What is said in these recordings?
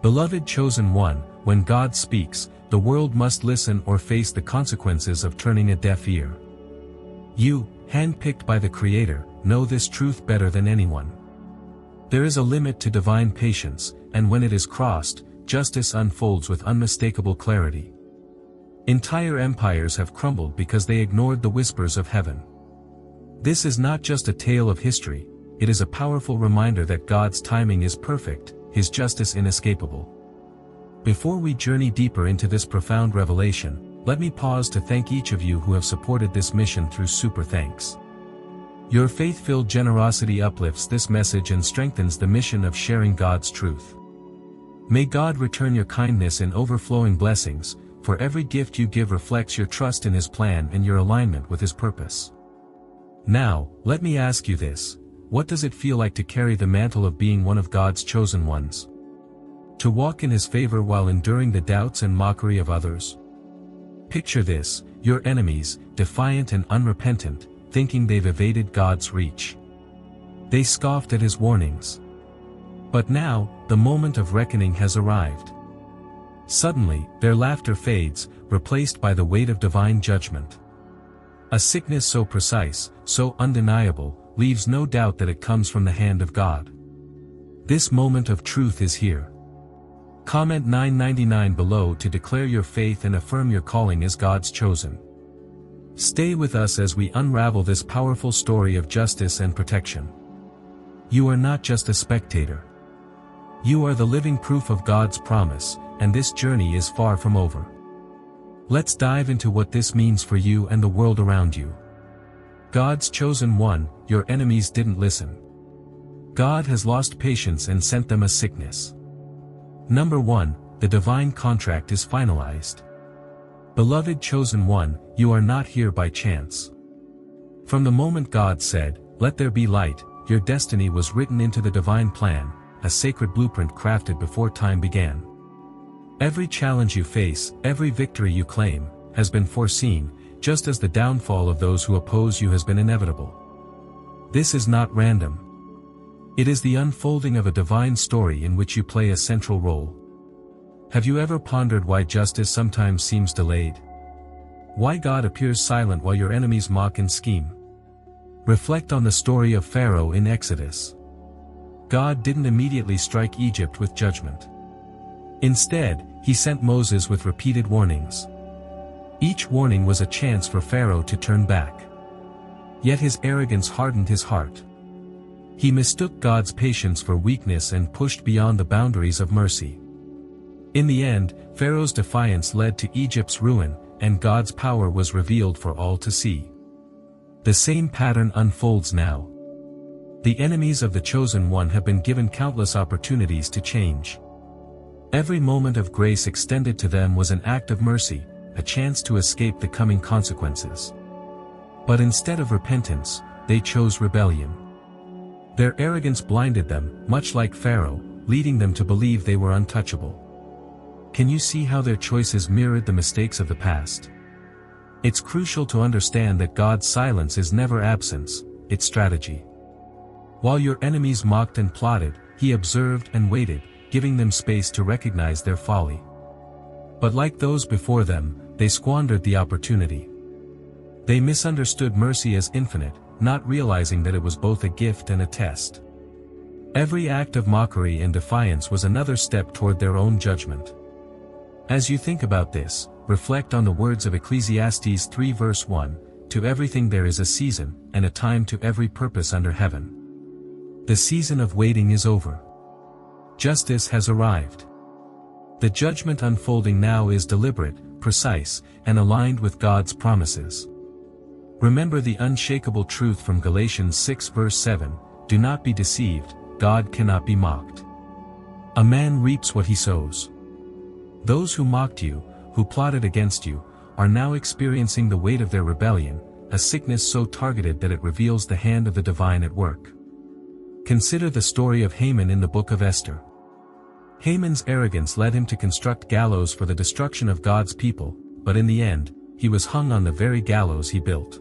Beloved chosen one, when God speaks, the world must listen or face the consequences of turning a deaf ear. You, handpicked by the Creator, know this truth better than anyone. There is a limit to divine patience, and when it is crossed, justice unfolds with unmistakable clarity. Entire empires have crumbled because they ignored the whispers of heaven. This is not just a tale of history, it is a powerful reminder that God's timing is perfect, His justice inescapable. Before we journey deeper into this profound revelation, let me pause to thank each of you who have supported this mission through Super Thanks. Your faith-filled generosity uplifts this message and strengthens the mission of sharing God's truth. May God return your kindness in overflowing blessings, for every gift you give reflects your trust in His plan and your alignment with His purpose. Now, let me ask you this: what does it feel like to carry the mantle of being one of God's chosen ones? To walk in His favor while enduring the doubts and mockery of others? Picture this: your enemies, defiant and unrepentant, thinking they've evaded God's reach. They scoffed at His warnings. But now, the moment of reckoning has arrived. Suddenly, their laughter fades, replaced by the weight of divine judgment. A sickness so precise, so undeniable, leaves no doubt that it comes from the hand of God. This moment of truth is here. Comment 999 below to declare your faith and affirm your calling as God's chosen. Stay with us as we unravel this powerful story of justice and protection. You are not just a spectator. You are the living proof of God's promise, and this journey is far from over. Let's dive into what this means for you and the world around you. God's chosen one, your enemies didn't listen. God has lost patience and sent them a sickness. Number 1, the divine contract is finalized. Beloved chosen one, you are not here by chance. From the moment God said, "Let there be light," your destiny was written into the divine plan, a sacred blueprint crafted before time began. Every challenge you face, every victory you claim, has been foreseen, just as the downfall of those who oppose you has been inevitable. This is not random. It is the unfolding of a divine story in which you play a central role. Have you ever pondered why justice sometimes seems delayed? Why God appears silent while your enemies mock and scheme? Reflect on the story of Pharaoh in Exodus. God didn't immediately strike Egypt with judgment. Instead, He sent Moses with repeated warnings. Each warning was a chance for Pharaoh to turn back. Yet his arrogance hardened his heart. He mistook God's patience for weakness and pushed beyond the boundaries of mercy. In the end, Pharaoh's defiance led to Egypt's ruin, and God's power was revealed for all to see. The same pattern unfolds now. The enemies of the chosen one have been given countless opportunities to change. Every moment of grace extended to them was an act of mercy, a chance to escape the coming consequences. But instead of repentance, they chose rebellion. Their arrogance blinded them, much like Pharaoh, leading them to believe they were untouchable. Can you see how their choices mirrored the mistakes of the past? It's crucial to understand that God's silence is never absence, it's strategy. While your enemies mocked and plotted, He observed and waited, giving them space to recognize their folly. But like those before them, they squandered the opportunity. They misunderstood mercy as infinite, not realizing that it was both a gift and a test. Every act of mockery and defiance was another step toward their own judgment. As you think about this, reflect on the words of Ecclesiastes 3 verse 1, "To everything there is a season, and a time to every purpose under heaven." The season of waiting is over. Justice has arrived. The judgment unfolding now is deliberate, precise, and aligned with God's promises. Remember the unshakable truth from Galatians 6 verse 7, "Do not be deceived, God cannot be mocked. A man reaps what he sows." Those who mocked you, who plotted against you, are now experiencing the weight of their rebellion, a sickness so targeted that it reveals the hand of the divine at work. Consider the story of Haman in the book of Esther. Haman's arrogance led him to construct gallows for the destruction of God's people, but in the end, he was hung on the very gallows he built.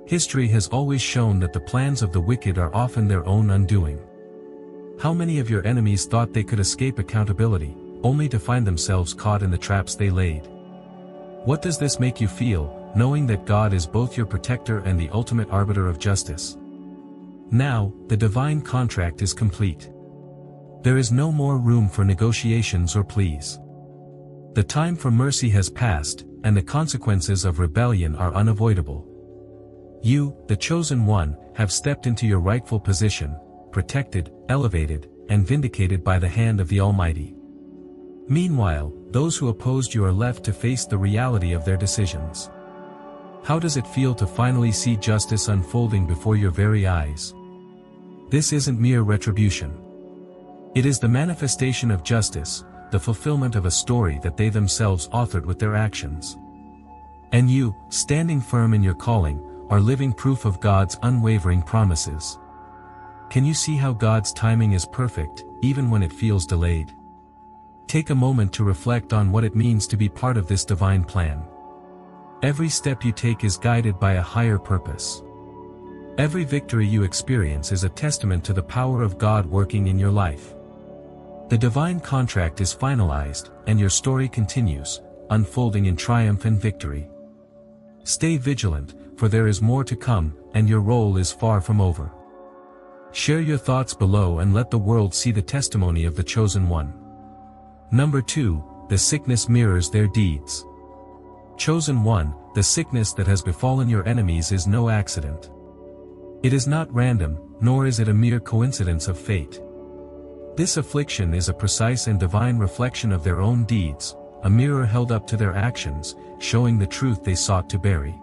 History has always shown that the plans of the wicked are often their own undoing. How many of your enemies thought they could escape accountability, only to find themselves caught in the traps they laid? What does this make you feel, knowing that God is both your protector and the ultimate arbiter of justice? Now, the divine contract is complete. There is no more room for negotiations or pleas. The time for mercy has passed, and the consequences of rebellion are unavoidable. You, the chosen one, have stepped into your rightful position, protected, elevated, and vindicated by the hand of the Almighty. Meanwhile, those who opposed you are left to face the reality of their decisions. How does it feel to finally see justice unfolding before your very eyes? This isn't mere retribution. It is the manifestation of justice, the fulfillment of a story that they themselves authored with their actions. And you, standing firm in your calling, are living proof of God's unwavering promises. Can you see how God's timing is perfect, even when it feels delayed? Take a moment to reflect on what it means to be part of this divine plan. Every step you take is guided by a higher purpose. Every victory you experience is a testament to the power of God working in your life. The divine contract is finalized, and your story continues, unfolding in triumph and victory. Stay vigilant, for there is more to come, and your role is far from over. Share your thoughts below and let the world see the testimony of the chosen one. Number 2, the sickness mirrors their deeds. Chosen one, the sickness that has befallen your enemies is no accident. It is not random, nor is it a mere coincidence of fate. This affliction is a precise and divine reflection of their own deeds, a mirror held up to their actions, showing the truth they sought to bury.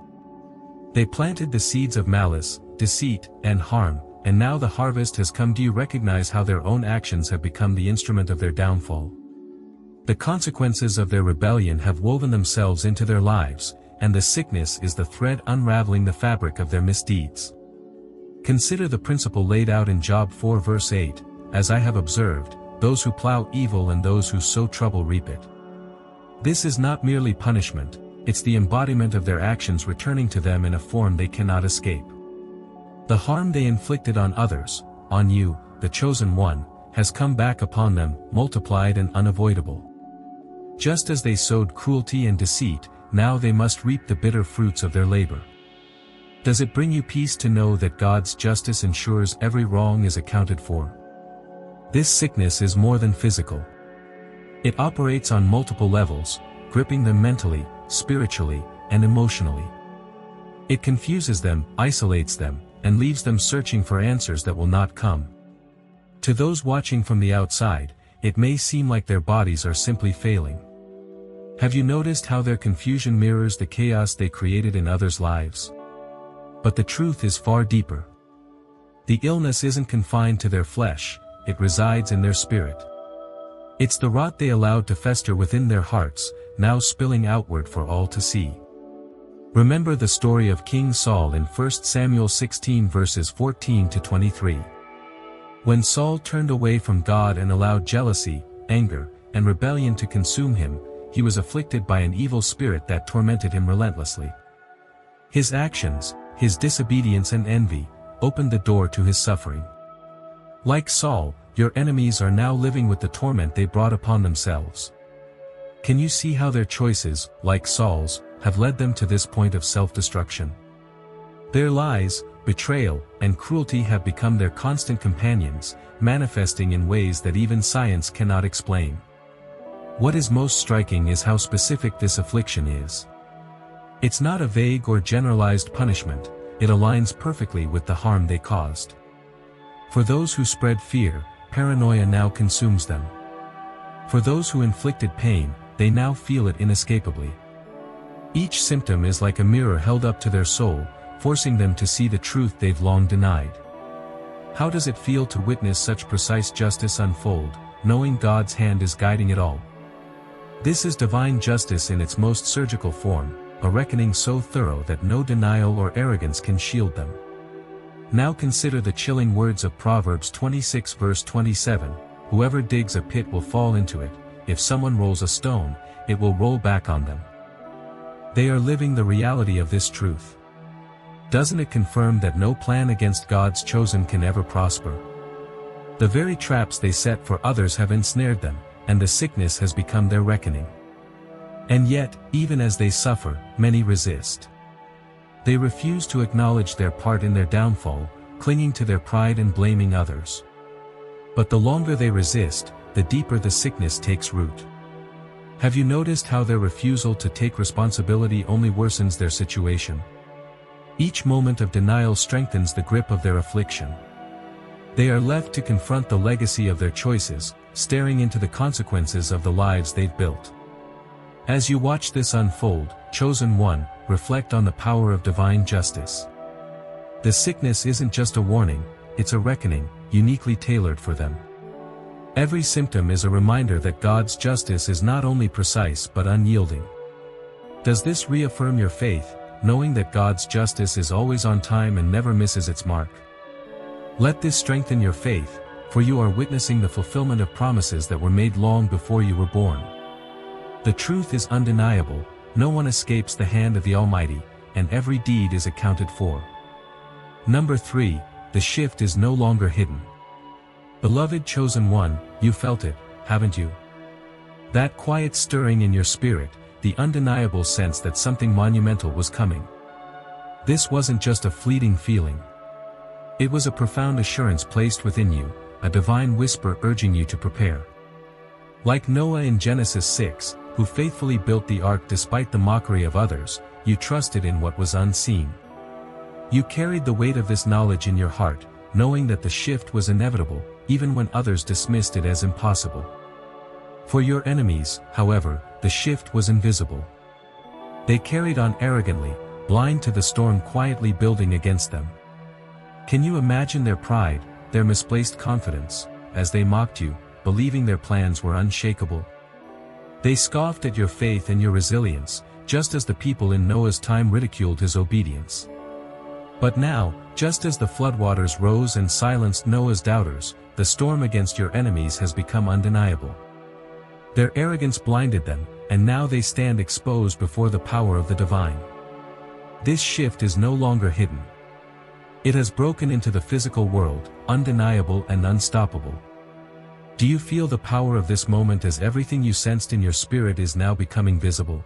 They planted the seeds of malice, deceit, and harm, and now the harvest has come. Do you recognize how their own actions have become the instrument of their downfall? The consequences of their rebellion have woven themselves into their lives, and the sickness is the thread unraveling the fabric of their misdeeds. Consider the principle laid out in Job 4 verse 8, "As I have observed, those who plow evil and those who sow trouble reap it." This is not merely punishment, it's the embodiment of their actions returning to them in a form they cannot escape. The harm they inflicted on others, on you, the chosen one, has come back upon them, multiplied and unavoidable. Just as they sowed cruelty and deceit, now they must reap the bitter fruits of their labor. Does it bring you peace to know that God's justice ensures every wrong is accounted for? This sickness is more than physical. It operates on multiple levels, gripping them mentally, spiritually, and emotionally. It confuses them, isolates them, and leaves them searching for answers that will not come. To those watching from the outside, it may seem like their bodies are simply failing. Have you noticed how their confusion mirrors the chaos they created in others' lives? But the truth is far deeper. The illness isn't confined to their flesh, it resides in their spirit. It's the rot they allowed to fester within their hearts, now spilling outward for all to see. Remember the story of King Saul in 1 Samuel 16 verses 14 to 23. When Saul turned away from God and allowed jealousy, anger, and rebellion to consume him, he was afflicted by an evil spirit that tormented him relentlessly. His actions, his disobedience and envy, opened the door to his suffering. Like Saul, your enemies are now living with the torment they brought upon themselves. Can you see how their choices, like Saul's, have led them to this point of self-destruction? Their lies, betrayal, and cruelty have become their constant companions, manifesting in ways that even science cannot explain. What is most striking is how specific this affliction is. It's not a vague or generalized punishment, it aligns perfectly with the harm they caused. For those who spread fear, paranoia now consumes them. For those who inflicted pain, they now feel it inescapably. Each symptom is like a mirror held up to their soul, forcing them to see the truth they've long denied. How does it feel to witness such precise justice unfold, knowing God's hand is guiding it all? This is divine justice in its most surgical form, a reckoning so thorough that no denial or arrogance can shield them. Now consider the chilling words of Proverbs 26 verse 27, "Whoever digs a pit will fall into it, if someone rolls a stone, it will roll back on them." They are living the reality of this truth. Doesn't it confirm that no plan against God's chosen can ever prosper? The very traps they set for others have ensnared them, and the sickness has become their reckoning. And yet, even as they suffer, many resist. They refuse to acknowledge their part in their downfall, clinging to their pride and blaming others. But the longer they resist, the deeper the sickness takes root. Have you noticed how their refusal to take responsibility only worsens their situation? Each moment of denial strengthens the grip of their affliction. They are left to confront the legacy of their choices, staring into the consequences of the lives they've built. As you watch this unfold, chosen one, reflect on the power of divine justice. The sickness isn't just a warning, it's a reckoning, uniquely tailored for them. Every symptom is a reminder that God's justice is not only precise but unyielding. Does this reaffirm your faith, knowing that God's justice is always on time and never misses its mark? Let this strengthen your faith, for you are witnessing the fulfillment of promises that were made long before you were born. The truth is undeniable, no one escapes the hand of the Almighty, and every deed is accounted for. Number 3, the shift is no longer hidden. Beloved chosen one, you felt it, haven't you? That quiet stirring in your spirit, the undeniable sense that something monumental was coming. This wasn't just a fleeting feeling. It was a profound assurance placed within you, a divine whisper urging you to prepare. Like Noah in Genesis 6, who faithfully built the ark despite the mockery of others, you trusted in what was unseen. You carried the weight of this knowledge in your heart, knowing that the shift was inevitable, even when others dismissed it as impossible. For your enemies, however, the shift was invisible. They carried on arrogantly, blind to the storm quietly building against them. Can you imagine their pride, their misplaced confidence, as they mocked you, believing their plans were unshakable? They scoffed at your faith and your resilience, just as the people in Noah's time ridiculed his obedience. But now, just as the floodwaters rose and silenced Noah's doubters, the storm against your enemies has become undeniable. Their arrogance blinded them, and now they stand exposed before the power of the divine. This shift is no longer hidden. It has broken into the physical world, undeniable and unstoppable. Do you feel the power of this moment as everything you sensed in your spirit is now becoming visible?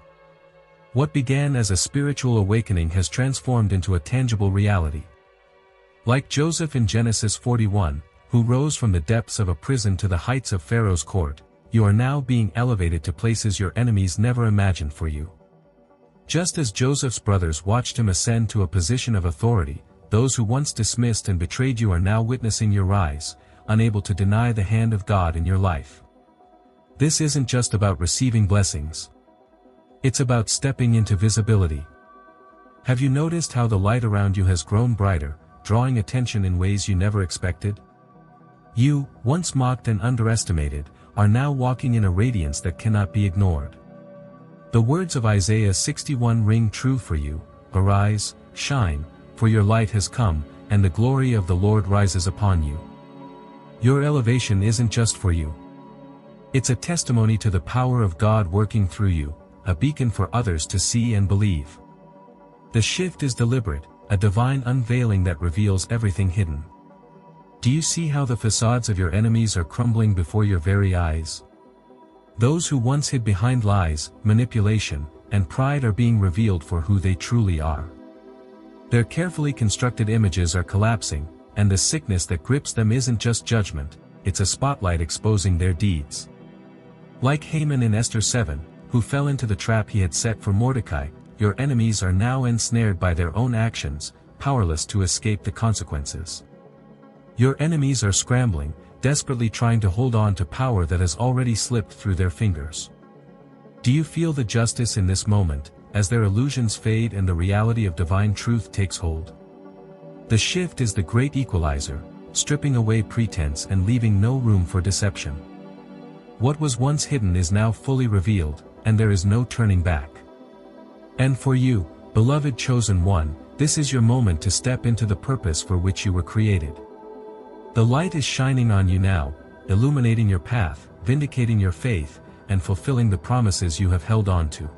What began as a spiritual awakening has transformed into a tangible reality. Like Joseph in Genesis 41, who rose from the depths of a prison to the heights of Pharaoh's court, you are now being elevated to places your enemies never imagined for you. Just as Joseph's brothers watched him ascend to a position of authority, those who once dismissed and betrayed you are now witnessing your rise, unable to deny the hand of God in your life. This isn't just about receiving blessings. It's about stepping into visibility. Have you noticed how the light around you has grown brighter, drawing attention in ways you never expected? You, once mocked and underestimated, are now walking in a radiance that cannot be ignored. The words of Isaiah 61 ring true for you: "Arise, shine, for your light has come, and the glory of the Lord rises upon you." Your elevation isn't just for you. It's a testimony to the power of God working through you, a beacon for others to see and believe. The shift is deliberate, a divine unveiling that reveals everything hidden. Do you see how the facades of your enemies are crumbling before your very eyes? Those who once hid behind lies, manipulation, and pride are being revealed for who they truly are. Their carefully constructed images are collapsing, and the sickness that grips them isn't just judgment, it's a spotlight exposing their deeds. Like Haman in Esther 7, who fell into the trap he had set for Mordecai, your enemies are now ensnared by their own actions, powerless to escape the consequences. Your enemies are scrambling, desperately trying to hold on to power that has already slipped through their fingers. Do you feel the justice in this moment, as their illusions fade and the reality of divine truth takes hold? The shift is the great equalizer, stripping away pretense and leaving no room for deception. What was once hidden is now fully revealed, and there is no turning back. And for you, beloved chosen one, this is your moment to step into the purpose for which you were created. The light is shining on you now, illuminating your path, vindicating your faith, and fulfilling the promises you have held on to.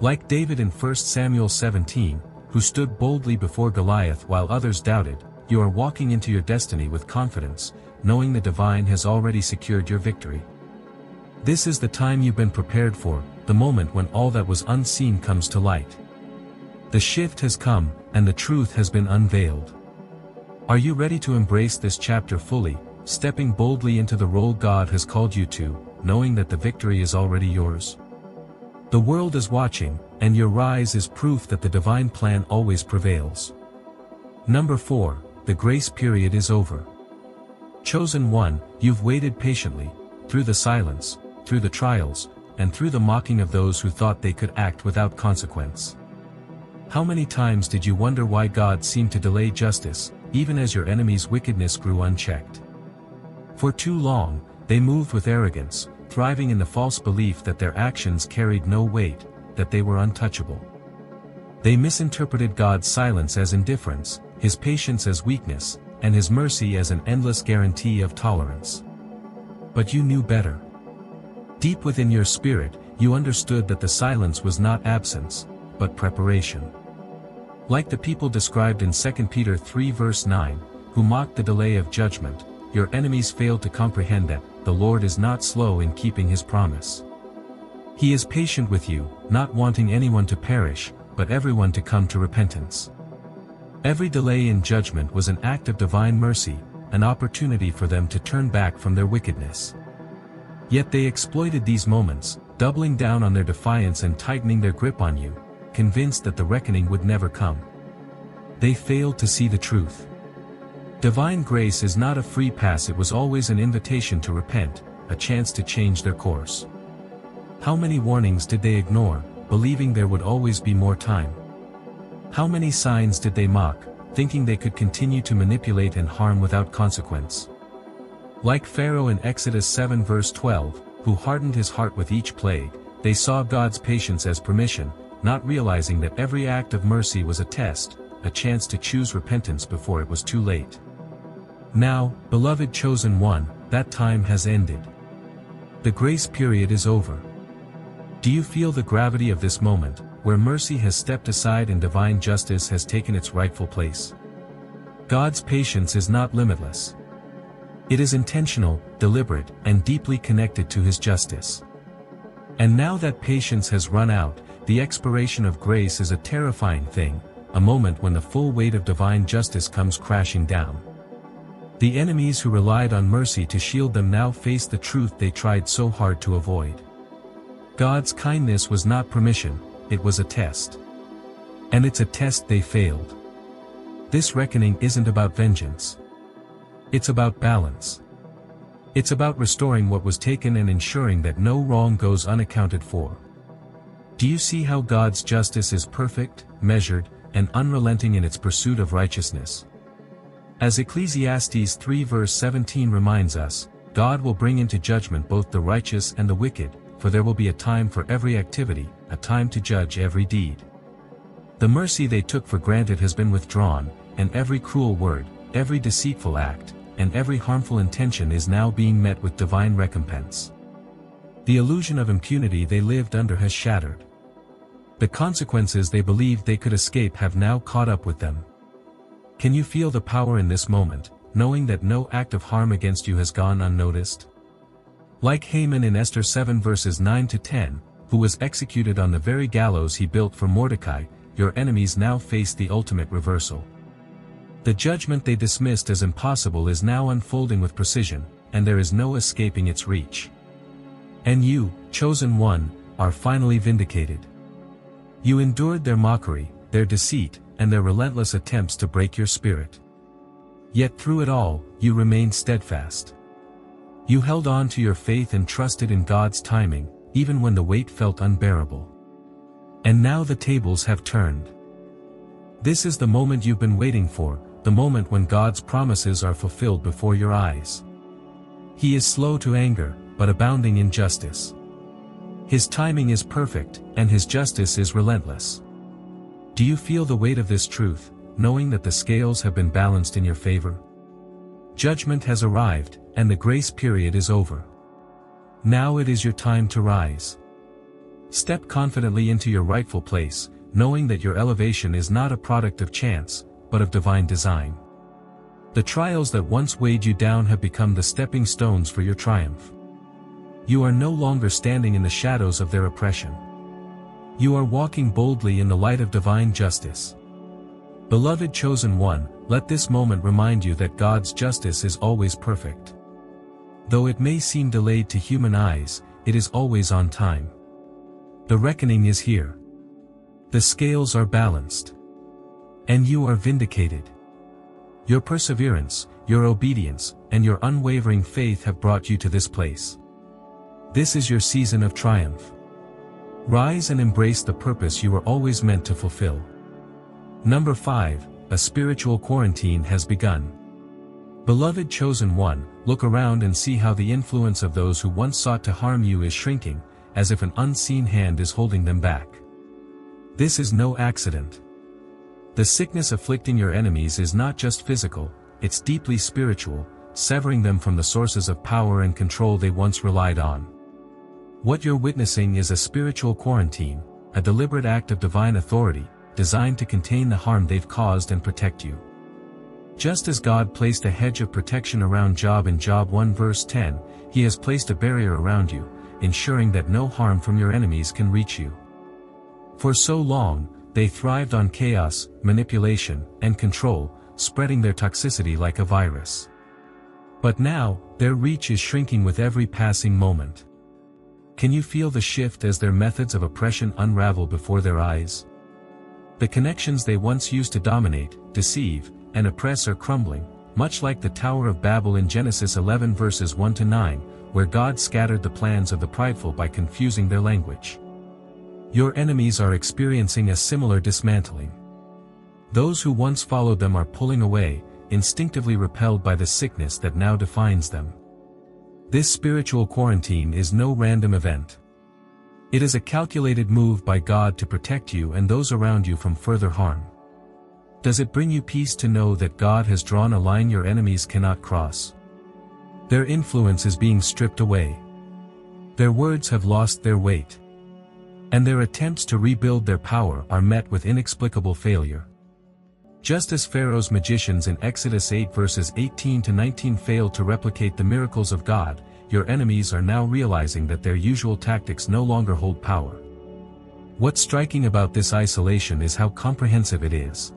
Like David in 1 Samuel 17, who stood boldly before Goliath while others doubted, you are walking into your destiny with confidence, knowing the divine has already secured your victory. This is the time you've been prepared for, the moment when all that was unseen comes to light. The shift has come, and the truth has been unveiled. Are you ready to embrace this chapter fully, stepping boldly into the role God has called you to, knowing that the victory is already yours? The world is watching, and your rise is proof that the divine plan always prevails. Number 4, the grace period is over. Chosen one, you've waited patiently, through the silence, through the trials, and through the mocking of those who thought they could act without consequence. How many times did you wonder why God seemed to delay justice, even as your enemy's wickedness grew unchecked? For too long, they moved with arrogance, thriving in the false belief that their actions carried no weight, that they were untouchable. They misinterpreted God's silence as indifference, His patience as weakness, and His mercy as an endless guarantee of tolerance. But you knew better. Deep within your spirit, you understood that the silence was not absence, but preparation. Like the people described in 2 Peter 3 verse 9, who mocked the delay of judgment, your enemies failed to comprehend that the Lord is not slow in keeping His promise. He is patient with you, not wanting anyone to perish, but everyone to come to repentance. Every delay in judgment was an act of divine mercy, an opportunity for them to turn back from their wickedness. Yet they exploited these moments, doubling down on their defiance and tightening their grip on you, convinced that the reckoning would never come. They failed to see the truth. Divine grace is not a free pass, it was always an invitation to repent, a chance to change their course. How many warnings did they ignore, believing there would always be more time? How many signs did they mock, thinking they could continue to manipulate and harm without consequence? Like Pharaoh in Exodus 7 verse 12, who hardened his heart with each plague, they saw God's patience as permission, not realizing that every act of mercy was a test, a chance to choose repentance before it was too late. Now, beloved chosen one, that time has ended. The grace period is over. Do you feel the gravity of this moment, where mercy has stepped aside and divine justice has taken its rightful place? God's patience is not limitless. It is intentional, deliberate, and deeply connected to His justice. And now that patience has run out, the expiration of grace is a terrifying thing, a moment when the full weight of divine justice comes crashing down. The enemies who relied on mercy to shield them now face the truth they tried so hard to avoid. God's kindness was not permission, it was a test. And it's a test they failed. This reckoning isn't about vengeance. It's about balance. It's about restoring what was taken and ensuring that no wrong goes unaccounted for. Do you see how God's justice is perfect, measured, and unrelenting in its pursuit of righteousness? As Ecclesiastes 3 verse 17 reminds us, God will bring into judgment both the righteous and the wicked, for there will be a time for every activity, a time to judge every deed. The mercy they took for granted has been withdrawn, and every cruel word, every deceitful act, and every harmful intention is now being met with divine recompense. The illusion of impunity they lived under has shattered. The consequences they believed they could escape have now caught up with them. Can you feel the power in this moment, knowing that no act of harm against you has gone unnoticed? Like Haman in Esther 7 verses 9 to 10, who was executed on the very gallows he built for Mordecai, your enemies now face the ultimate reversal. The judgment they dismissed as impossible is now unfolding with precision, and there is no escaping its reach. And you, chosen one, are finally vindicated. You endured their mockery, their deceit, and their relentless attempts to break your spirit. Yet through it all, you remained steadfast. You held on to your faith and trusted in God's timing, even when the weight felt unbearable. And now the tables have turned. This is the moment you've been waiting for, the moment when God's promises are fulfilled before your eyes. He is slow to anger, but abounding in justice. His timing is perfect, and His justice is relentless. Do you feel the weight of this truth, knowing that the scales have been balanced in your favor? Judgment has arrived, and the grace period is over. Now it is your time to rise. Step confidently into your rightful place, knowing that your elevation is not a product of chance, but of divine design. The trials that once weighed you down have become the stepping stones for your triumph. You are no longer standing in the shadows of their oppression. You are walking boldly in the light of divine justice. Beloved chosen one, let this moment remind you that God's justice is always perfect. Though it may seem delayed to human eyes, it is always on time. The reckoning is here. The scales are balanced. And you are vindicated. Your perseverance, your obedience, and your unwavering faith have brought you to this place. This is your season of triumph. Rise and embrace the purpose you were always meant to fulfill. Number 5, a spiritual quarantine has begun. Beloved chosen one, look around and see how the influence of those who once sought to harm you is shrinking, as if an unseen hand is holding them back. This is no accident. The sickness afflicting your enemies is not just physical, it's deeply spiritual, severing them from the sources of power and control they once relied on. What you're witnessing is a spiritual quarantine, a deliberate act of divine authority, designed to contain the harm they've caused and protect you. Just as God placed a hedge of protection around Job in Job 1 verse 10, He has placed a barrier around you, ensuring that no harm from your enemies can reach you. For so long, they thrived on chaos, manipulation, and control, spreading their toxicity like a virus. But now, their reach is shrinking with every passing moment. Can you feel the shift as their methods of oppression unravel before their eyes? The connections they once used to dominate, deceive, and oppress are crumbling, much like the Tower of Babel in Genesis 11 verses 1 to 9, where God scattered the plans of the prideful by confusing their language. Your enemies are experiencing a similar dismantling. Those who once followed them are pulling away, instinctively repelled by the sickness that now defines them. This spiritual quarantine is no random event. It is a calculated move by God to protect you and those around you from further harm. Does it bring you peace to know that God has drawn a line your enemies cannot cross? Their influence is being stripped away. Their words have lost their weight. And their attempts to rebuild their power are met with inexplicable failure. Just as Pharaoh's magicians in Exodus 8 verses 18 to 19 failed to replicate the miracles of God, your enemies are now realizing that their usual tactics no longer hold power. What's striking about this isolation is how comprehensive it is.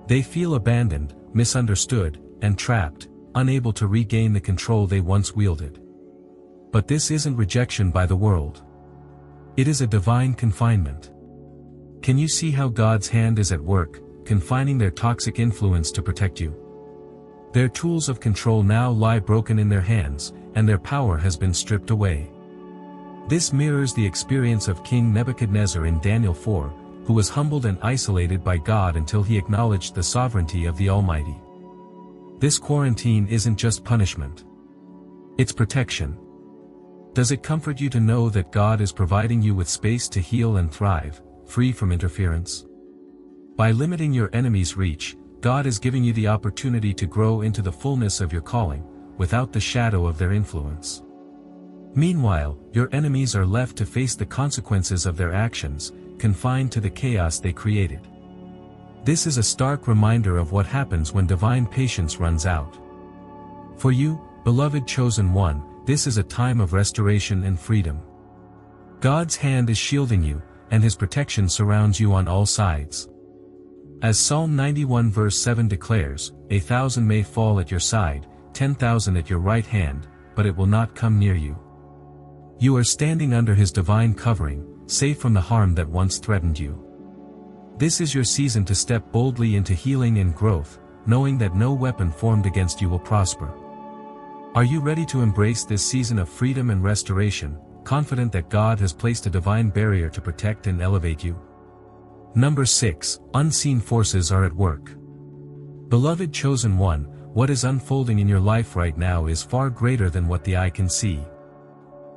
They feel abandoned, misunderstood, and trapped, unable to regain the control they once wielded. But this isn't rejection by the world. It is a divine confinement. Can you see how God's hand is at work, confining their toxic influence to protect you? Their tools of control now lie broken in their hands, and their power has been stripped away. This mirrors the experience of King Nebuchadnezzar in Daniel 4, who was humbled and isolated by God until he acknowledged the sovereignty of the Almighty. This quarantine isn't just punishment. It's protection. Does it comfort you to know that God is providing you with space to heal and thrive, free from interference? By limiting your enemy's reach, God is giving you the opportunity to grow into the fullness of your calling, without the shadow of their influence. Meanwhile, your enemies are left to face the consequences of their actions, confined to the chaos they created. This is a stark reminder of what happens when divine patience runs out. For you, beloved chosen one, this is a time of restoration and freedom. God's hand is shielding you, and His protection surrounds you on all sides. As Psalm 91 verse 7 declares, 1,000 may fall at your side, 10,000 at your right hand, but it will not come near you. You are standing under His divine covering, safe from the harm that once threatened you. This is your season to step boldly into healing and growth, knowing that no weapon formed against you will prosper. Are you ready to embrace this season of freedom and restoration, confident that God has placed a divine barrier to protect and elevate you? Number 6, unseen forces are at work. Beloved chosen one, what is unfolding in your life right now is far greater than what the eye can see.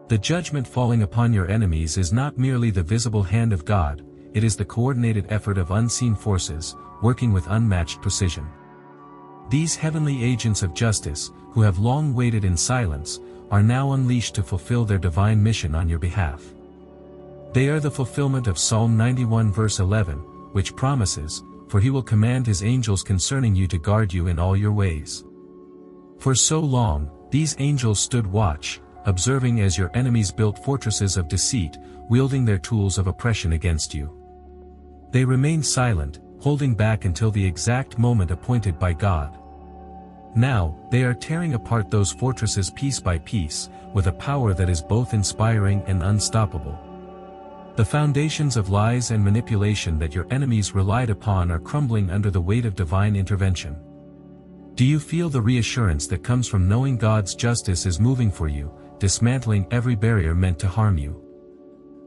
The judgment falling upon your enemies is not merely the visible hand of God, it is the coordinated effort of unseen forces, working with unmatched precision. These heavenly agents of justice, who have long waited in silence, are now unleashed to fulfill their divine mission on your behalf. They are the fulfillment of Psalm 91 verse 11, which promises, for he will command his angels concerning you to guard you in all your ways. For so long, these angels stood watch, observing as your enemies built fortresses of deceit, wielding their tools of oppression against you. They remained silent, holding back until the exact moment appointed by God. Now, they are tearing apart those fortresses piece by piece, with a power that is both inspiring and unstoppable. The foundations of lies and manipulation that your enemies relied upon are crumbling under the weight of divine intervention. Do you feel the reassurance that comes from knowing God's justice is moving for you, dismantling every barrier meant to harm you?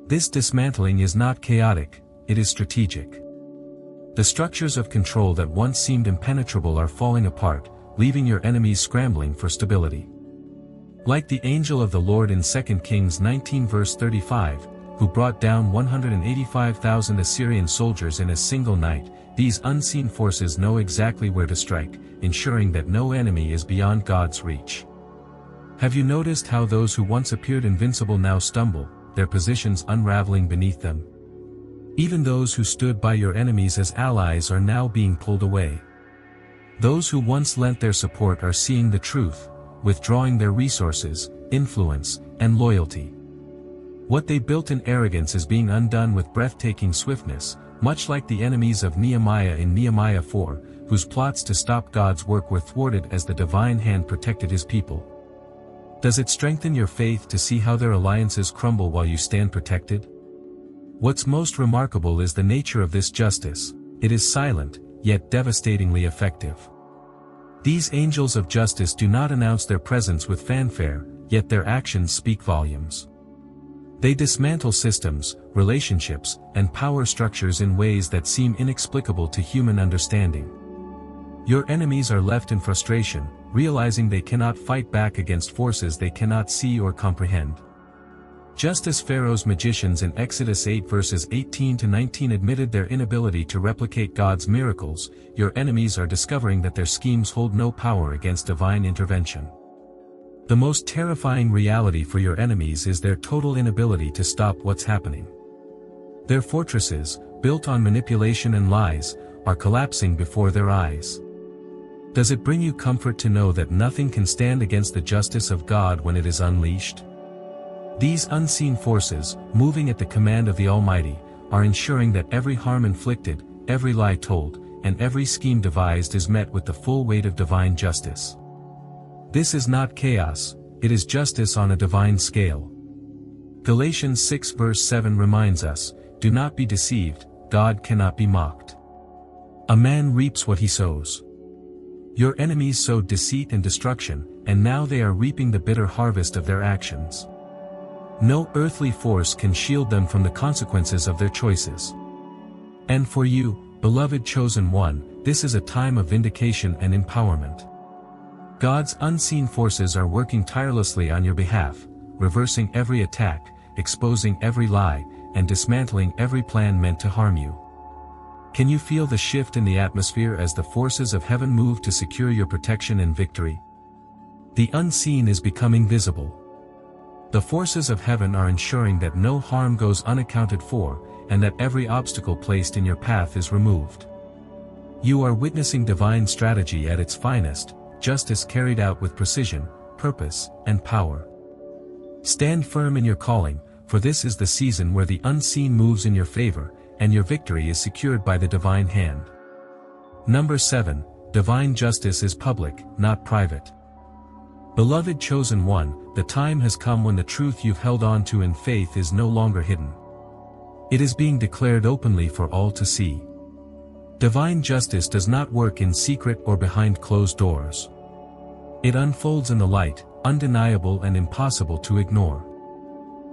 This dismantling is not chaotic, it is strategic. The structures of control that once seemed impenetrable are falling apart, leaving your enemies scrambling for stability. Like the angel of the Lord in 2 Kings 19 verse 35, who brought down 185,000 Assyrian soldiers in a single night, these unseen forces know exactly where to strike, ensuring that no enemy is beyond God's reach. Have you noticed how those who once appeared invincible now stumble, their positions unraveling beneath them? Even those who stood by your enemies as allies are now being pulled away. Those who once lent their support are seeing the truth, withdrawing their resources, influence, and loyalty. What they built in arrogance is being undone with breathtaking swiftness, much like the enemies of Nehemiah in Nehemiah 4, whose plots to stop God's work were thwarted as the divine hand protected his people. Does it strengthen your faith to see how their alliances crumble while you stand protected? What's most remarkable is the nature of this justice. It is silent, yet devastatingly effective. These angels of justice do not announce their presence with fanfare, yet their actions speak volumes. They dismantle systems, relationships, and power structures in ways that seem inexplicable to human understanding. Your enemies are left in frustration, realizing they cannot fight back against forces they cannot see or comprehend. Just as Pharaoh's magicians in Exodus 8 verses 18 to 19 admitted their inability to replicate God's miracles, your enemies are discovering that their schemes hold no power against divine intervention. The most terrifying reality for your enemies is their total inability to stop what's happening. Their fortresses, built on manipulation and lies, are collapsing before their eyes. Does it bring you comfort to know that nothing can stand against the justice of God when it is unleashed? These unseen forces, moving at the command of the Almighty, are ensuring that every harm inflicted, every lie told, and every scheme devised is met with the full weight of divine justice. This is not chaos, it is justice on a divine scale. Galatians 6 verse 7 reminds us, "Do not be deceived, God cannot be mocked. A man reaps what he sows." Your enemies sowed deceit and destruction, and now they are reaping the bitter harvest of their actions. No earthly force can shield them from the consequences of their choices. And for you, beloved chosen one, this is a time of vindication and empowerment. God's unseen forces are working tirelessly on your behalf, reversing every attack, exposing every lie, and dismantling every plan meant to harm you. Can you feel the shift in the atmosphere as the forces of heaven move to secure your protection and victory? The unseen is becoming visible. The forces of heaven are ensuring that no harm goes unaccounted for, and that every obstacle placed in your path is removed. You are witnessing divine strategy at its finest, justice carried out with precision, purpose, and power. Stand firm in your calling, for this is the season where the unseen moves in your favor, and your victory is secured by the divine hand. Number 7. Divine justice is public, not private. Beloved chosen one, the time has come when the truth you've held on to in faith is no longer hidden. It is being declared openly for all to see. Divine justice does not work in secret or behind closed doors. It unfolds in the light, undeniable and impossible to ignore.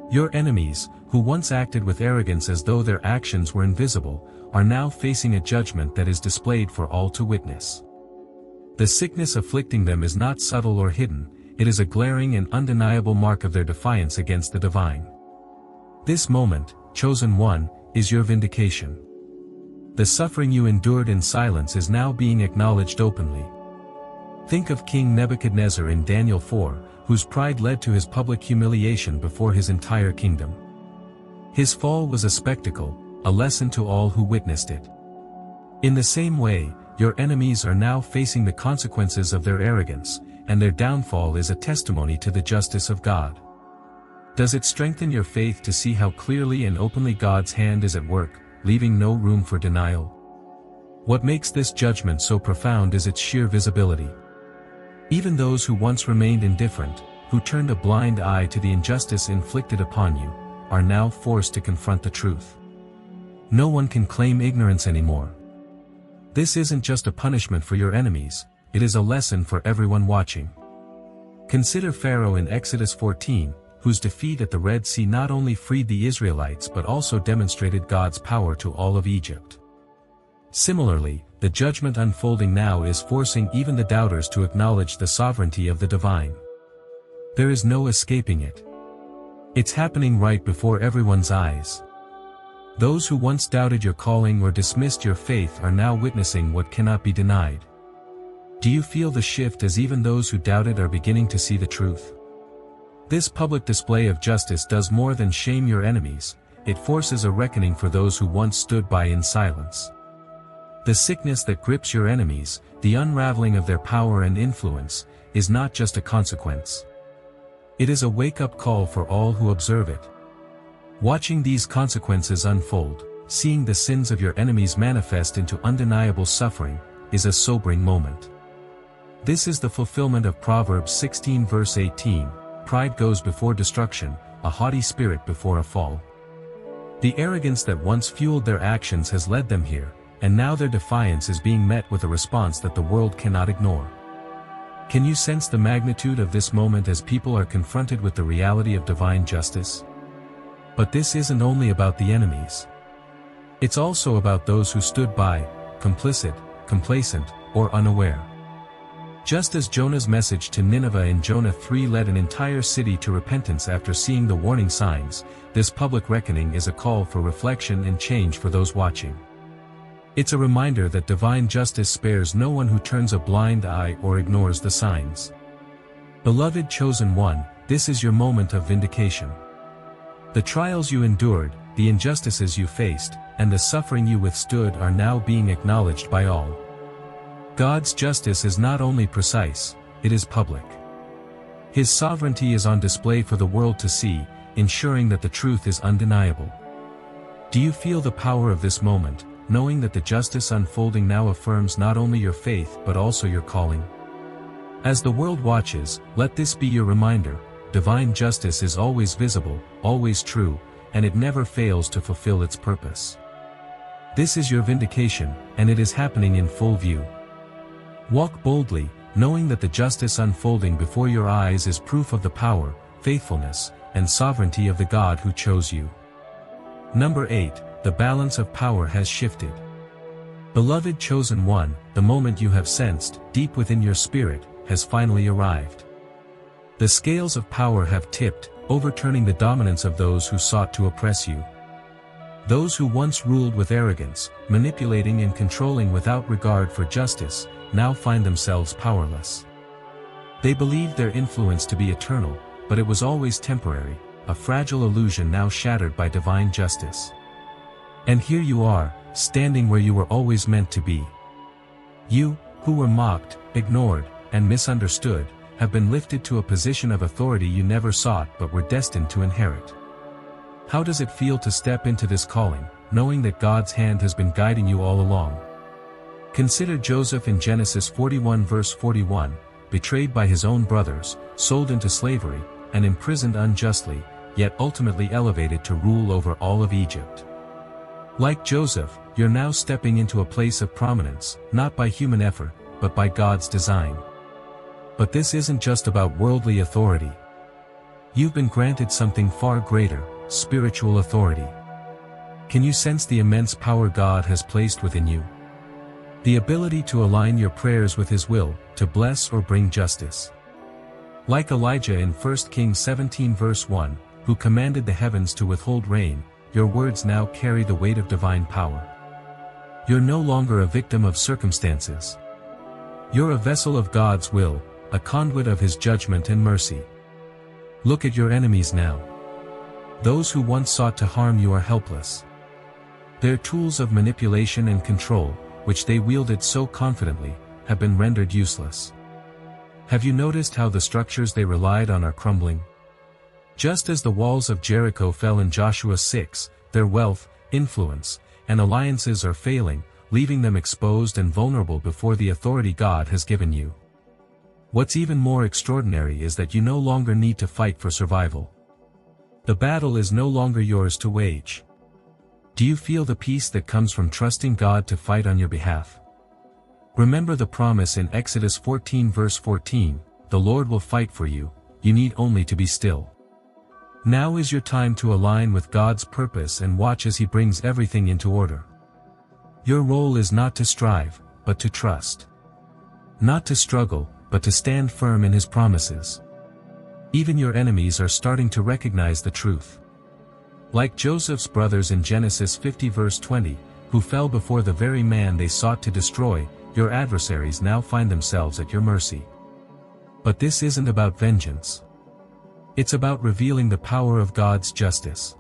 Your enemies, who once acted with arrogance as though their actions were invisible, are now facing a judgment that is displayed for all to witness. The sickness afflicting them is not subtle or hidden, it is a glaring and undeniable mark of their defiance against the divine. This moment, chosen one, is your vindication. The suffering you endured in silence is now being acknowledged openly. Think of King Nebuchadnezzar in Daniel 4, whose pride led to his public humiliation before his entire kingdom. His fall was a spectacle, a lesson to all who witnessed it. In the same way, your enemies are now facing the consequences of their arrogance, and their downfall is a testimony to the justice of God. Does it strengthen your faith to see how clearly and openly God's hand is at work, leaving no room for denial? What makes this judgment so profound is its sheer visibility. Even those who once remained indifferent, who turned a blind eye to the injustice inflicted upon you, are now forced to confront the truth. No one can claim ignorance anymore. This isn't just a punishment for your enemies, it is a lesson for everyone watching. Consider Pharaoh in Exodus 14, whose defeat at the Red Sea not only freed the Israelites but also demonstrated God's power to all of Egypt. Similarly, the judgment unfolding now is forcing even the doubters to acknowledge the sovereignty of the divine. There is no escaping it. It's happening right before everyone's eyes. Those who once doubted your calling or dismissed your faith are now witnessing what cannot be denied. Do you feel the shift as even those who doubted are beginning to see the truth? This public display of justice does more than shame your enemies, it forces a reckoning for those who once stood by in silence. The sickness that grips your enemies, the unraveling of their power and influence, is not just a consequence. It is a wake-up call for all who observe it. Watching these consequences unfold, seeing the sins of your enemies manifest into undeniable suffering, is a sobering moment. This is the fulfillment of Proverbs 16 verse 18, "Pride goes before destruction, a haughty spirit before a fall." The arrogance that once fueled their actions has led them here, and now their defiance is being met with a response that the world cannot ignore. Can you sense the magnitude of this moment as people are confronted with the reality of divine justice? But this isn't only about the enemies. It's also about those who stood by, complicit, complacent, or unaware. Just as Jonah's message to Nineveh in Jonah 3 led an entire city to repentance after seeing the warning signs, this public reckoning is a call for reflection and change for those watching. It's a reminder that divine justice spares no one who turns a blind eye or ignores the signs. Beloved chosen one, this is your moment of vindication. The trials you endured, the injustices you faced, and the suffering you withstood are now being acknowledged by all. God's justice is not only precise, it is public. His sovereignty is on display for the world to see, ensuring that the truth is undeniable. Do you feel the power of this moment, knowing that the justice unfolding now affirms not only your faith but also your calling? As the world watches, let this be your reminder: divine justice is always visible, always true, and it never fails to fulfill its purpose. This is your vindication, and it is happening in full view. Walk boldly, knowing that the justice unfolding before your eyes is proof of the power, faithfulness, and sovereignty of the God who chose you. Number 8, the balance of power has shifted. Beloved chosen one, the moment you have sensed, deep within your spirit, has finally arrived. The scales of power have tipped, overturning the dominance of those who sought to oppress you. Those who once ruled with arrogance, manipulating and controlling without regard for justice, now find themselves powerless. They believed their influence to be eternal, but it was always temporary, a fragile illusion now shattered by divine justice. And here you are, standing where you were always meant to be. You, who were mocked, ignored, and misunderstood, have been lifted to a position of authority you never sought but were destined to inherit. How does it feel to step into this calling, knowing that God's hand has been guiding you all along? Consider Joseph in Genesis 41 verse 41, betrayed by his own brothers, sold into slavery, and imprisoned unjustly, yet ultimately elevated to rule over all of Egypt. Like Joseph, you're now stepping into a place of prominence, not by human effort, but by God's design. But this isn't just about worldly authority. You've been granted something far greater: spiritual authority. Can you sense the immense power God has placed within you? The ability to align your prayers with His will, to bless or bring justice. Like Elijah in 1 Kings 17 verse 1, who commanded the heavens to withhold rain, your words now carry the weight of divine power. You're no longer a victim of circumstances. You're a vessel of God's will, a conduit of His judgment and mercy. Look at your enemies now. Those who once sought to harm you are helpless. They're tools of manipulation and control, which they wielded so confidently, have been rendered useless. Have you noticed how the structures they relied on are crumbling? Just as the walls of Jericho fell in Joshua 6, their wealth, influence, and alliances are failing, leaving them exposed and vulnerable before the authority God has given you. What's even more extraordinary is that you no longer need to fight for survival. The battle is no longer yours to wage. Do you feel the peace that comes from trusting God to fight on your behalf? Remember the promise in Exodus 14 verse 14, "The Lord will fight for you, you need only to be still." Now is your time to align with God's purpose and watch as He brings everything into order. Your role is not to strive, but to trust. Not to struggle, but to stand firm in His promises. Even your enemies are starting to recognize the truth. Like Joseph's brothers in Genesis 50 verse 20, who fell before the very man they sought to destroy, your adversaries now find themselves at your mercy. But this isn't about vengeance. It's about revealing the power of God's justice.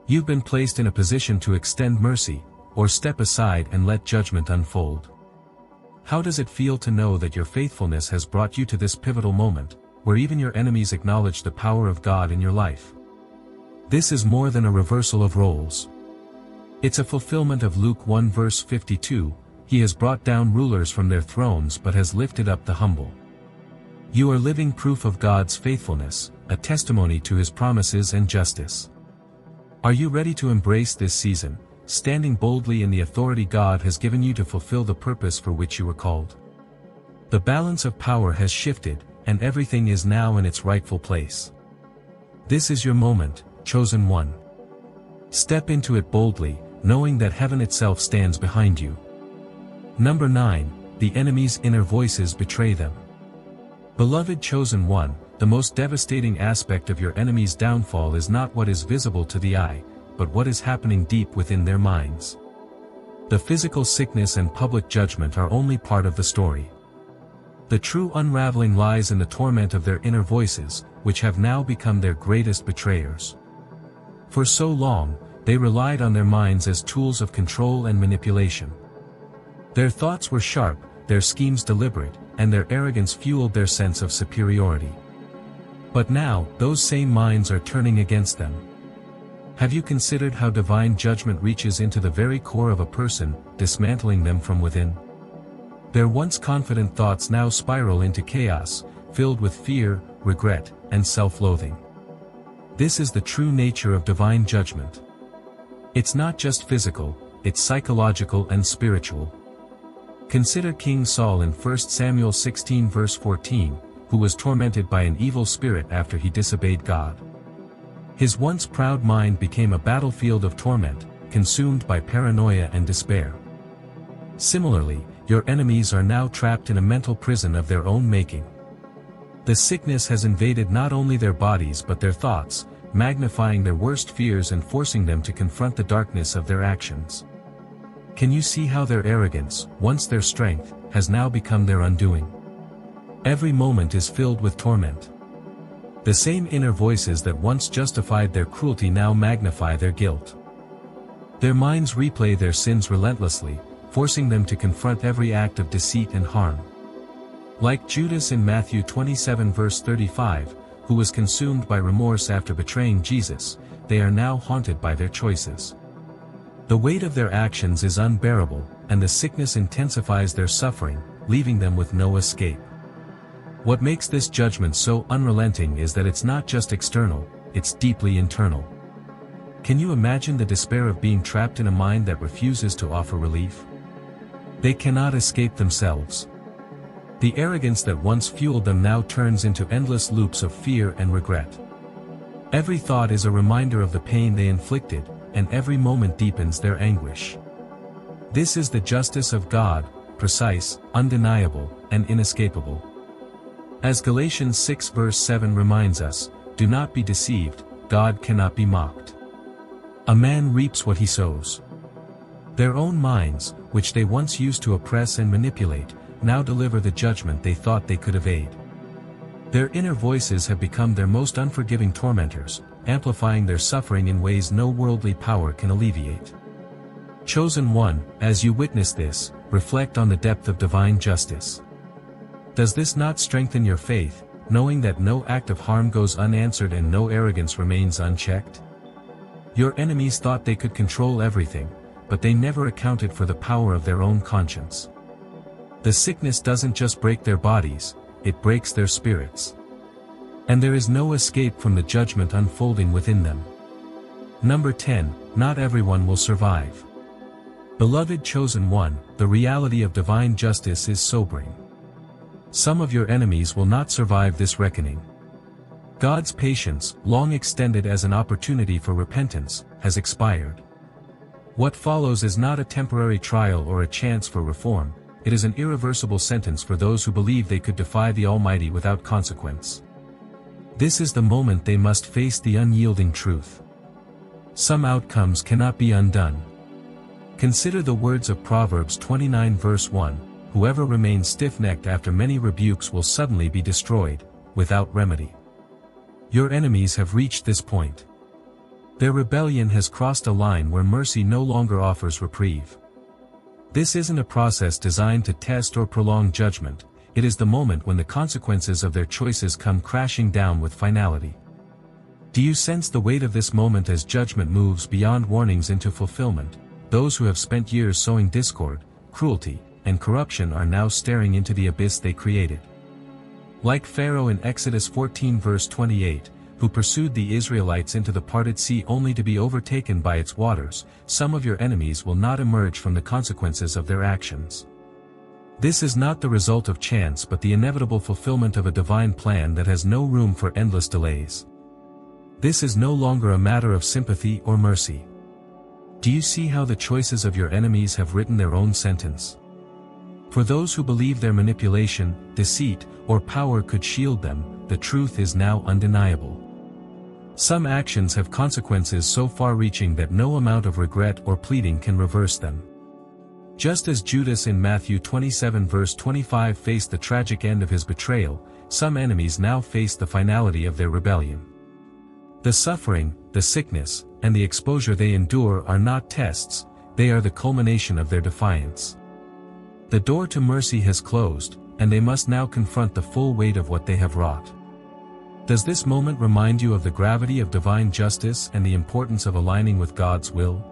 You've been placed in a position to extend mercy, or step aside and let judgment unfold. How does it feel to know that your faithfulness has brought you to this pivotal moment, where even your enemies acknowledge the power of God in your life? This is more than a reversal of roles. It's a fulfillment of Luke 1 verse 52, "He has brought down rulers from their thrones but has lifted up the humble." You are living proof of God's faithfulness, a testimony to His promises and justice. Are you ready to embrace this season, standing boldly in the authority God has given you to fulfill the purpose for which you were called? The balance of power has shifted, and everything is now in its rightful place. This is your moment, chosen one. Step into it boldly, knowing that heaven itself stands behind you. Number 9, the enemy's inner voices betray them. Beloved chosen one, the most devastating aspect of your enemy's downfall is not what is visible to the eye, but what is happening deep within their minds. The physical sickness and public judgment are only part of the story. The true unraveling lies in the torment of their inner voices, which have now become their greatest betrayers. For so long, they relied on their minds as tools of control and manipulation. Their thoughts were sharp, their schemes deliberate, and their arrogance fueled their sense of superiority. But now, those same minds are turning against them. Have you considered how divine judgment reaches into the very core of a person, dismantling them from within? Their once confident thoughts now spiral into chaos, filled with fear, regret, and self-loathing. This is the true nature of divine judgment. It's not just physical, it's psychological and spiritual. Consider King Saul in 1 Samuel 16 verse 14, who was tormented by an evil spirit after he disobeyed God. His once proud mind became a battlefield of torment, consumed by paranoia and despair. Similarly, your enemies are now trapped in a mental prison of their own making. The sickness has invaded not only their bodies but their thoughts, magnifying their worst fears and forcing them to confront the darkness of their actions. Can you see how their arrogance, once their strength, has now become their undoing? Every moment is filled with torment. The same inner voices that once justified their cruelty now magnify their guilt. Their minds replay their sins relentlessly, forcing them to confront every act of deceit and harm. Like Judas in Matthew 27 verse 35, who was consumed by remorse after betraying Jesus, they are now haunted by their choices. The weight of their actions is unbearable, and the sickness intensifies their suffering, leaving them with no escape. What makes this judgment so unrelenting is that it's not just external, it's deeply internal. Can you imagine the despair of being trapped in a mind that refuses to offer relief? They cannot escape themselves. The arrogance that once fueled them now turns into endless loops of fear and regret. Every thought is a reminder of the pain they inflicted, and every moment deepens their anguish. This is the justice of God, precise, undeniable, and inescapable. As Galatians 6 verse 7 reminds us, do not be deceived, God cannot be mocked. A man reaps what he sows. Their own minds, which they once used to oppress and manipulate, now deliver the judgment they thought they could evade. Their inner voices have become their most unforgiving tormentors, amplifying their suffering in ways no worldly power can alleviate. Chosen one, as you witness this, reflect on the depth of divine justice. Does this not strengthen your faith, knowing that no act of harm goes unanswered and no arrogance remains unchecked? Your enemies thought they could control everything, but they never accounted for the power of their own conscience. The sickness doesn't just break their bodies, it breaks their spirits. And there is no escape from the judgment unfolding within them. Number 10, not everyone will survive. Beloved chosen one, the reality of divine justice is sobering. Some of your enemies will not survive this reckoning. God's patience, long extended as an opportunity for repentance, has expired. What follows is not a temporary trial or a chance for reform, it is an irreversible sentence for those who believe they could defy the Almighty without consequence. This is the moment they must face the unyielding truth. Some outcomes cannot be undone. Consider the words of Proverbs 29 verse 1, whoever remains stiff-necked after many rebukes will suddenly be destroyed, without remedy. Your enemies have reached this point. Their rebellion has crossed a line where mercy no longer offers reprieve. This isn't a process designed to test or prolong judgment, it is the moment when the consequences of their choices come crashing down with finality. Do you sense the weight of this moment as judgment moves beyond warnings into fulfillment? Those who have spent years sowing discord, cruelty, and corruption are now staring into the abyss they created. Like Pharaoh in Exodus 14 verse 28, who pursued the Israelites into the parted sea only to be overtaken by its waters, some of your enemies will not emerge from the consequences of their actions. This is not the result of chance but the inevitable fulfillment of a divine plan that has no room for endless delays. This is no longer a matter of sympathy or mercy. Do you see how the choices of your enemies have written their own sentence? For those who believe their manipulation, deceit, or power could shield them, the truth is now undeniable. Some actions have consequences so far-reaching that no amount of regret or pleading can reverse them. Just as Judas in Matthew 27 verse 25 faced the tragic end of his betrayal, some enemies now face the finality of their rebellion. The suffering, the sickness, and the exposure they endure are not tests, they are the culmination of their defiance. The door to mercy has closed, and they must now confront the full weight of what they have wrought. Does this moment remind you of the gravity of divine justice and the importance of aligning with God's will?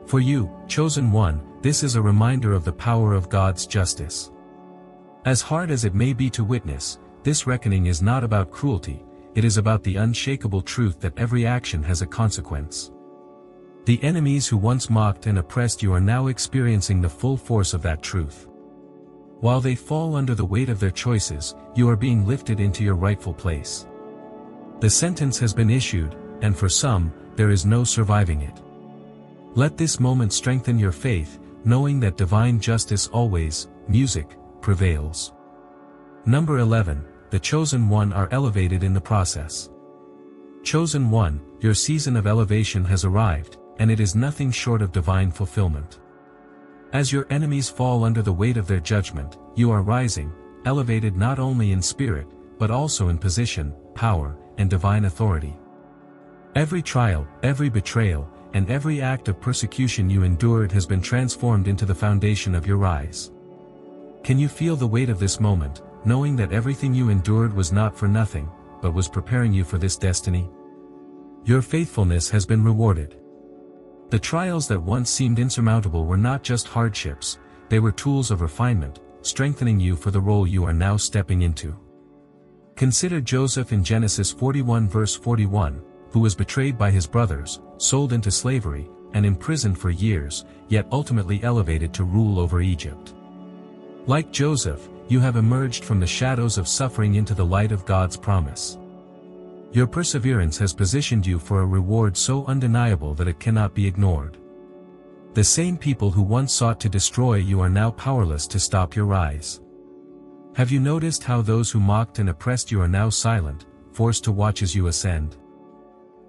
For you, chosen one, this is a reminder of the power of God's justice. As hard as it may be to witness, this reckoning is not about cruelty, it is about the unshakable truth that every action has a consequence. The enemies who once mocked and oppressed you are now experiencing the full force of that truth. While they fall under the weight of their choices, you are being lifted into your rightful place. The sentence has been issued, and for some, there is no surviving it. Let this moment strengthen your faith, knowing that divine justice always, music, prevails. Number 11, the chosen one are elevated in the process. Chosen one, your season of elevation has arrived, and it is nothing short of divine fulfillment. As your enemies fall under the weight of their judgment, you are rising, elevated not only in spirit, but also in position, power, and divine authority. Every trial, every betrayal, and every act of persecution you endured has been transformed into the foundation of your rise. Can you feel the weight of this moment, knowing that everything you endured was not for nothing, but was preparing you for this destiny? Your faithfulness has been rewarded. The trials that once seemed insurmountable were not just hardships, they were tools of refinement, strengthening you for the role you are now stepping into. Consider Joseph in Genesis 41 verse 41, who was betrayed by his brothers, sold into slavery, and imprisoned for years, yet ultimately elevated to rule over Egypt. Like Joseph, you have emerged from the shadows of suffering into the light of God's promise. Your perseverance has positioned you for a reward so undeniable that it cannot be ignored. The same people who once sought to destroy you are now powerless to stop your rise. Have you noticed how those who mocked and oppressed you are now silent, forced to watch as you ascend?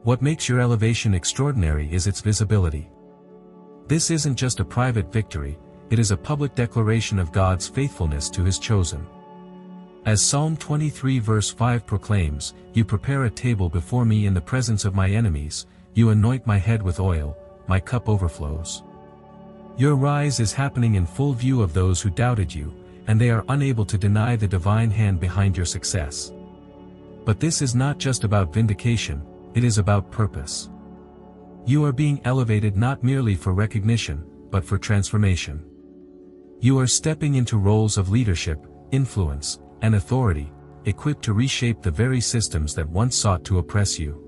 What makes your elevation extraordinary is its visibility. This isn't just a private victory, it is a public declaration of God's faithfulness to His chosen. As Psalm 23 verse 5 proclaims, "You prepare a table before me in the presence of my enemies, you anoint my head with oil, my cup overflows." Your rise is happening in full view of those who doubted you, and they are unable to deny the divine hand behind your success. But this is not just about vindication, it is about purpose. You are being elevated not merely for recognition, but for transformation. You are stepping into roles of leadership, influence, and authority, equipped to reshape the very systems that once sought to oppress you.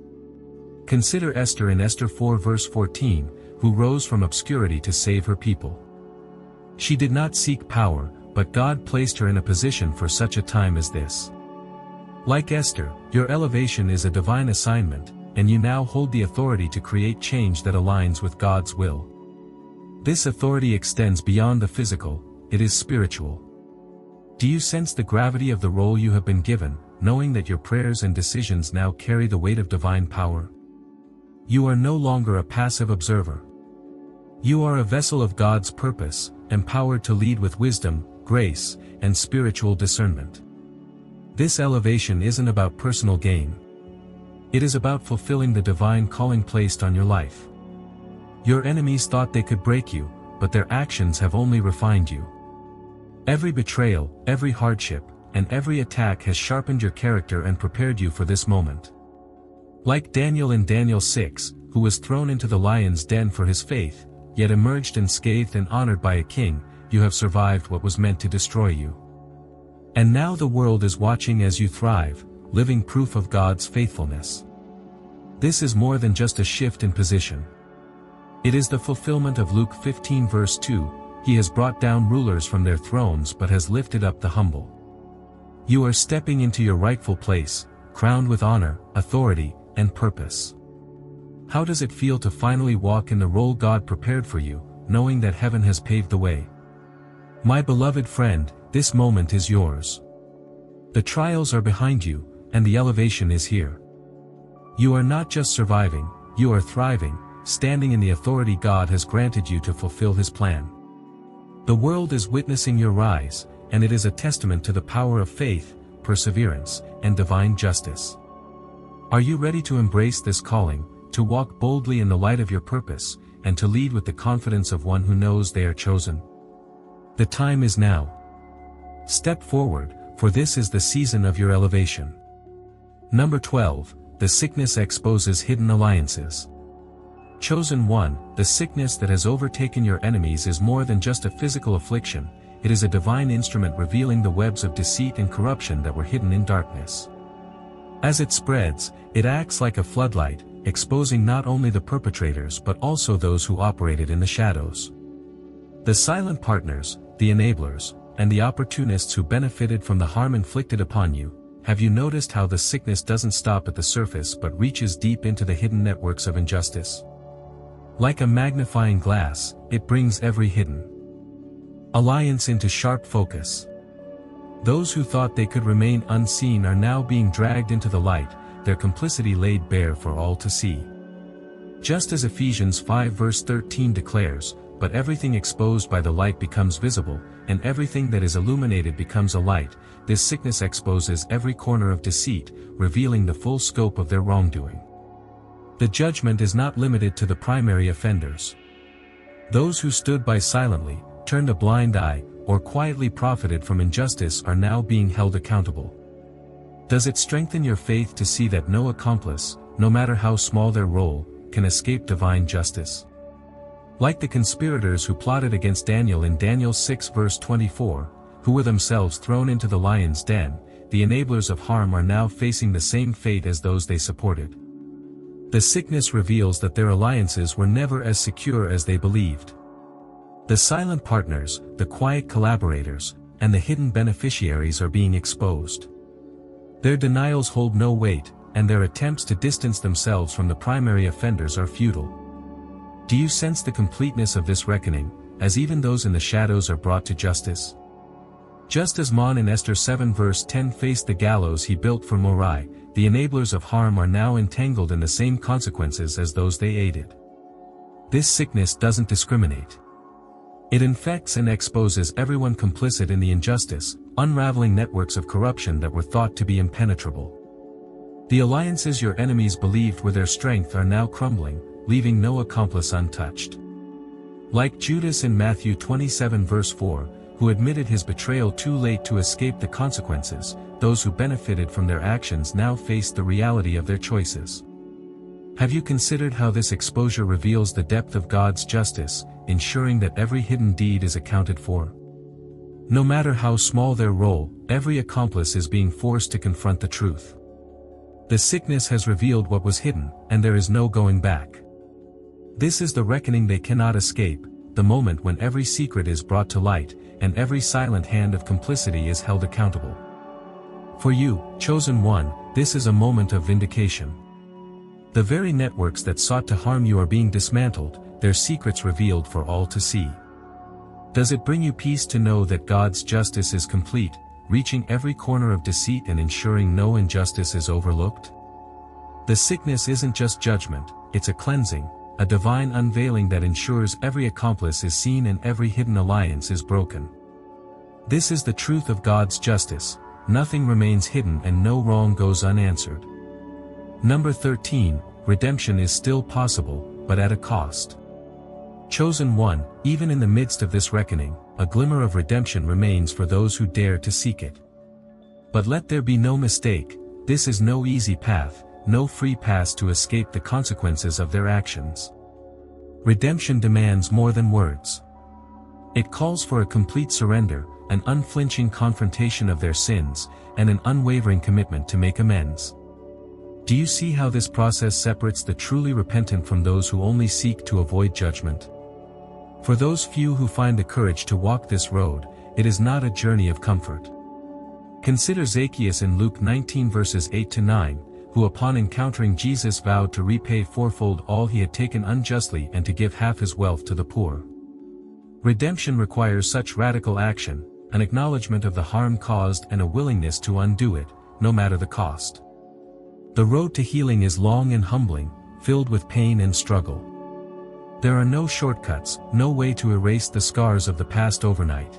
Consider Esther in Esther 4 verse 14, who rose from obscurity to save her people. She did not seek power, but God placed her in a position for such a time as this. Like Esther, your elevation is a divine assignment, and you now hold the authority to create change that aligns with God's will. This authority extends beyond the physical, it is spiritual. Do you sense the gravity of the role you have been given, knowing that your prayers and decisions now carry the weight of divine power? You are no longer a passive observer. You are a vessel of God's purpose, empowered to lead with wisdom, grace, and spiritual discernment. This elevation isn't about personal gain. It is about fulfilling the divine calling placed on your life. Your enemies thought they could break you, but their actions have only refined you. Every betrayal, every hardship, and every attack has sharpened your character and prepared you for this moment. Like Daniel in Daniel 6, who was thrown into the lion's den for his faith, yet emerged unscathed and honored by a king, you have survived what was meant to destroy you. And now the world is watching as you thrive, living proof of God's faithfulness. This is more than just a shift in position. It is the fulfillment of Luke 15 verse 2, He has brought down rulers from their thrones but has lifted up the humble. You are stepping into your rightful place, crowned with honor, authority, and purpose. How does it feel to finally walk in the role God prepared for you, knowing that heaven has paved the way? My beloved friend, this moment is yours. The trials are behind you, and the elevation is here. You are not just surviving, you are thriving, standing in the authority God has granted you to fulfill His plan. The world is witnessing your rise, and it is a testament to the power of faith, perseverance, and divine justice. Are you ready to embrace this calling, to walk boldly in the light of your purpose, and to lead with the confidence of one who knows they are chosen? The time is now. Step forward, for this is the season of your elevation. Number 12, the sickness exposes hidden alliances. Chosen one, the sickness that has overtaken your enemies is more than just a physical affliction, it is a divine instrument revealing the webs of deceit and corruption that were hidden in darkness. As it spreads, it acts like a floodlight, exposing not only the perpetrators but also those who operated in the shadows. The silent partners, the enablers, and the opportunists who benefited from the harm inflicted upon you. Have you noticed how the sickness doesn't stop at the surface but reaches deep into the hidden networks of injustice? Like a magnifying glass, it brings every hidden alliance into sharp focus. Those who thought they could remain unseen are now being dragged into the light, their complicity laid bare for all to see. Just as Ephesians 5 verse 13 declares, "But everything exposed by the light becomes visible, and everything that is illuminated becomes a light," this sickness exposes every corner of deceit, revealing the full scope of their wrongdoing. The judgment is not limited to the primary offenders. Those who stood by silently, turned a blind eye, or quietly profited from injustice are now being held accountable. Does it strengthen your faith to see that no accomplice, no matter how small their role, can escape divine justice? Like the conspirators who plotted against Daniel in Daniel 6 verse 24, who were themselves thrown into the lion's den, the enablers of harm are now facing the same fate as those they supported. The sickness reveals that their alliances were never as secure as they believed. The silent partners, the quiet collaborators, and the hidden beneficiaries are being exposed. Their denials hold no weight, and their attempts to distance themselves from the primary offenders are futile. Do you sense the completeness of this reckoning, as even those in the shadows are brought to justice? Just as Mon in Esther 7 verse 10 faced the gallows he built for Morai, the enablers of harm are now entangled in the same consequences as those they aided. This sickness doesn't discriminate. It infects and exposes everyone complicit in the injustice, unraveling networks of corruption that were thought to be impenetrable. The alliances your enemies believed were their strength are now crumbling, leaving no accomplice untouched. Like Judas in Matthew 27 verse 4, who admitted his betrayal too late to escape the consequences, those who benefited from their actions now face the reality of their choices. Have you considered how this exposure reveals the depth of God's justice, ensuring that every hidden deed is accounted for? No matter how small their role, every accomplice is being forced to confront the truth. The sickness has revealed what was hidden, and there is no going back. This is the reckoning they cannot escape, the moment when every secret is brought to light, and every silent hand of complicity is held accountable. For you, chosen one, this is a moment of vindication. The very networks that sought to harm you are being dismantled, their secrets revealed for all to see. Does it bring you peace to know that God's justice is complete, reaching every corner of deceit and ensuring no injustice is overlooked? The sickness isn't just judgment, it's a cleansing, a divine unveiling that ensures every accomplice is seen and every hidden alliance is broken. This is the truth of God's justice: nothing remains hidden and no wrong goes unanswered. Number 13, redemption is still possible, but at a cost. Chosen one, even in the midst of this reckoning, a glimmer of redemption remains for those who dare to seek it. But let there be no mistake, this is no easy path, no free pass to escape the consequences of their actions. Redemption demands more than words. It calls for a complete surrender, an unflinching confrontation of their sins, and an unwavering commitment to make amends. Do you see how this process separates the truly repentant from those who only seek to avoid judgment? For those few who find the courage to walk this road, it is not a journey of comfort. Consider Zacchaeus in Luke 19 verses 8-9, who upon encountering Jesus vowed to repay fourfold all he had taken unjustly and to give half his wealth to the poor. Redemption requires such radical action, an acknowledgement of the harm caused and a willingness to undo it, no matter the cost. The road to healing is long and humbling, filled with pain and struggle. There are no shortcuts, no way to erase the scars of the past overnight.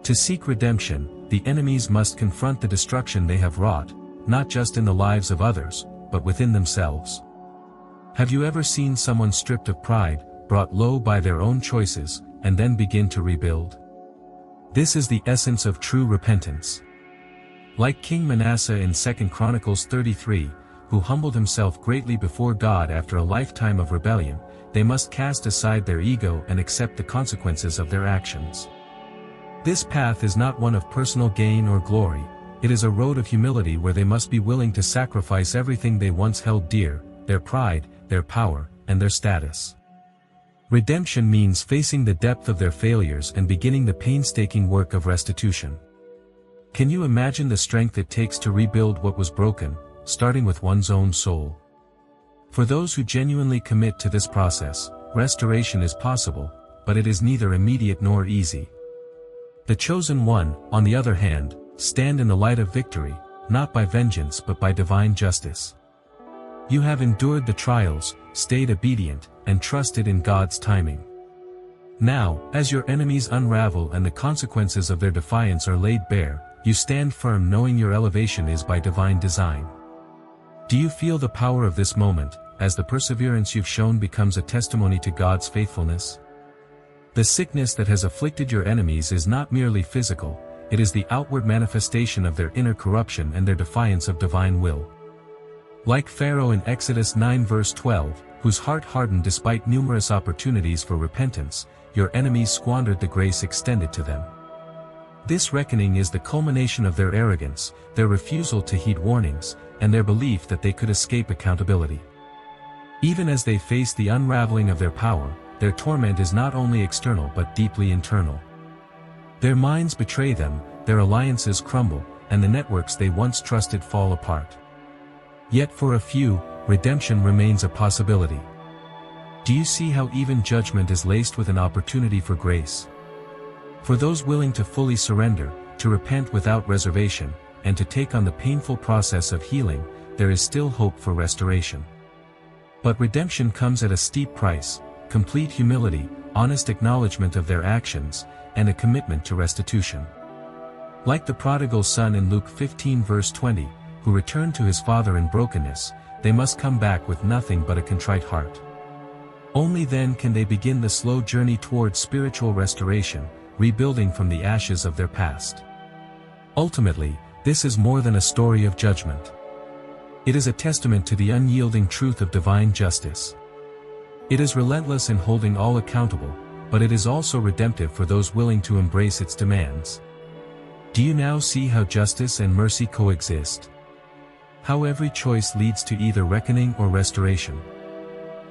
To seek redemption, the enemies must confront the destruction they have wrought, not just in the lives of others, but within themselves. Have you ever seen someone stripped of pride, brought low by their own choices, and then begin to rebuild? This is the essence of true repentance. Like King Manasseh in 2 Chronicles 33, who humbled himself greatly before God after a lifetime of rebellion, they must cast aside their ego and accept the consequences of their actions. This path is not one of personal gain or glory, it is a road of humility where they must be willing to sacrifice everything they once held dear, their pride, their power, and their status. Redemption means facing the depth of their failures and beginning the painstaking work of restitution. Can you imagine the strength it takes to rebuild what was broken, starting with one's own soul? For those who genuinely commit to this process, restoration is possible, but it is neither immediate nor easy. The chosen one, on the other hand, stand in the light of victory, not by vengeance but by divine justice. You have endured the trials, stayed obedient, and trusted in God's timing. Now, as your enemies unravel and the consequences of their defiance are laid bare, you stand firm knowing your elevation is by divine design. Do you feel the power of this moment, as the perseverance you've shown becomes a testimony to God's faithfulness? The sickness that has afflicted your enemies is not merely physical, it is the outward manifestation of their inner corruption and their defiance of divine will. Like Pharaoh in Exodus 9 verse 12, whose heart hardened despite numerous opportunities for repentance, your enemies squandered the grace extended to them. This reckoning is the culmination of their arrogance, their refusal to heed warnings, and their belief that they could escape accountability. Even as they face the unraveling of their power, their torment is not only external but deeply internal. Their minds betray them, their alliances crumble, and the networks they once trusted fall apart. Yet for a few, redemption remains a possibility. Do you see how even judgment is laced with an opportunity for grace? For those willing to fully surrender, to repent without reservation, and to take on the painful process of healing, there is still hope for restoration. But redemption comes at a steep price: complete humility, honest acknowledgement of their actions, and a commitment to restitution. Like the prodigal son in Luke 15 verse 20, who returned to his father in brokenness, they must come back with nothing but a contrite heart. Only then can they begin the slow journey towards spiritual restoration, rebuilding from the ashes of their past. Ultimately, this is more than a story of judgment. It is a testament to the unyielding truth of divine justice. It is relentless in holding all accountable, but it is also redemptive for those willing to embrace its demands. Do you now see how justice and mercy coexist? How every choice leads to either reckoning or restoration?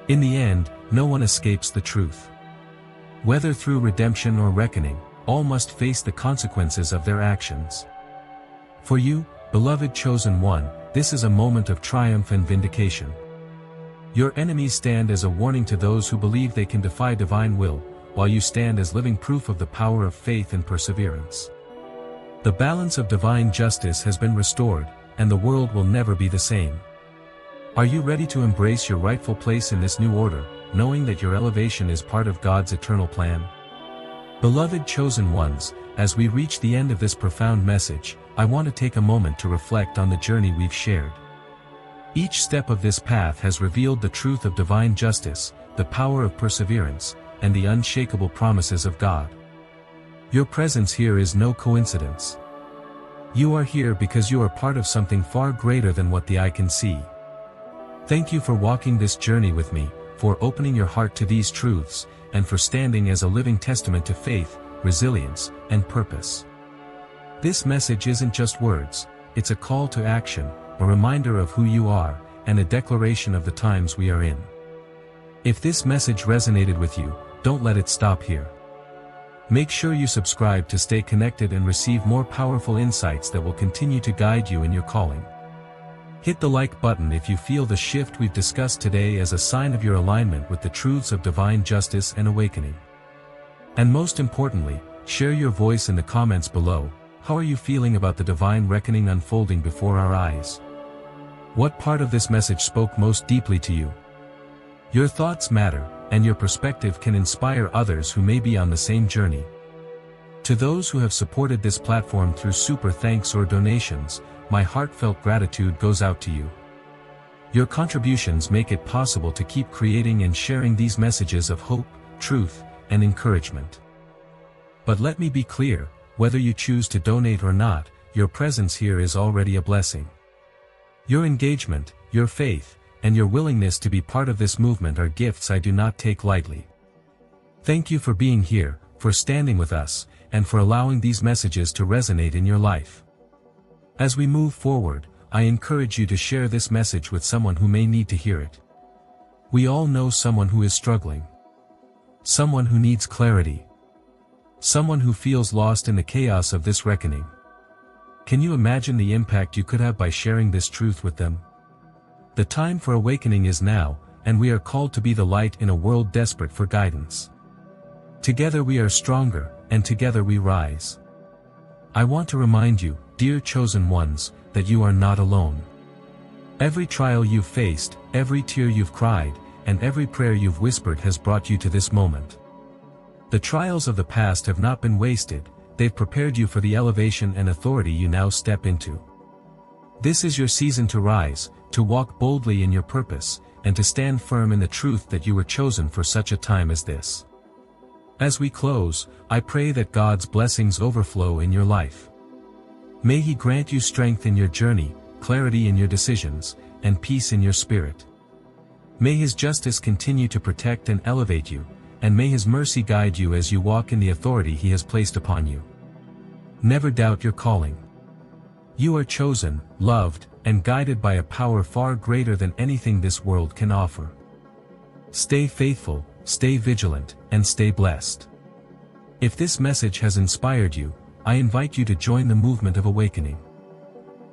In the end, no one escapes the truth. Whether through redemption or reckoning, all must face the consequences of their actions. For you, beloved chosen one, this is a moment of triumph and vindication. Your enemies stand as a warning to those who believe they can defy divine will, while you stand as living proof of the power of faith and perseverance. The balance of divine justice has been restored, and the world will never be the same. Are you ready to embrace your rightful place in this new order, knowing that your elevation is part of God's eternal plan? Beloved chosen ones, as we reach the end of this profound message, I want to take a moment to reflect on the journey we've shared. Each step of this path has revealed the truth of divine justice, the power of perseverance, and the unshakable promises of God. Your presence here is no coincidence. You are here because you are part of something far greater than what the eye can see. Thank you for walking this journey with me, for opening your heart to these truths, and for standing as a living testament to faith, resilience, and purpose. This message isn't just words, it's a call to action, a reminder of who you are, and a declaration of the times we are in. If this message resonated with you, don't let it stop here. Make sure you subscribe to stay connected and receive more powerful insights that will continue to guide you in your calling. Hit the like button if you feel the shift we've discussed today as a sign of your alignment with the truths of divine justice and awakening. And most importantly, share your voice in the comments below. How are you feeling about the divine reckoning unfolding before our eyes? What part of this message spoke most deeply to you? Your thoughts matter, and your perspective can inspire others who may be on the same journey. To those who have supported this platform through super thanks or donations, my heartfelt gratitude goes out to you. Your contributions make it possible to keep creating and sharing these messages of hope, truth, and encouragement. But let me be clear, whether you choose to donate or not, your presence here is already a blessing. Your engagement, your faith, and your willingness to be part of this movement are gifts I do not take lightly. Thank you for being here, for standing with us, and for allowing these messages to resonate in your life. As we move forward, I encourage you to share this message with someone who may need to hear it. We all know someone who is struggling. Someone who needs clarity. Someone who feels lost in the chaos of this reckoning. Can you imagine the impact you could have by sharing this truth with them? The time for awakening is now, and we are called to be the light in a world desperate for guidance. Together we are stronger, and together we rise. I want to remind you, dear chosen ones, that you are not alone. Every trial you've faced, every tear you've cried, and every prayer you've whispered has brought you to this moment. The trials of the past have not been wasted, they've prepared you for the elevation and authority you now step into. This is your season to rise, to walk boldly in your purpose, and to stand firm in the truth that you were chosen for such a time as this. As we close, I pray that God's blessings overflow in your life. May He grant you strength in your journey, clarity in your decisions, and peace in your spirit. May His justice continue to protect and elevate you, and may His mercy guide you as you walk in the authority He has placed upon you. Never doubt your calling. You are chosen, loved, and guided by a power far greater than anything this world can offer. Stay faithful, stay vigilant, and stay blessed. If this message has inspired you, I invite you to join the movement of awakening.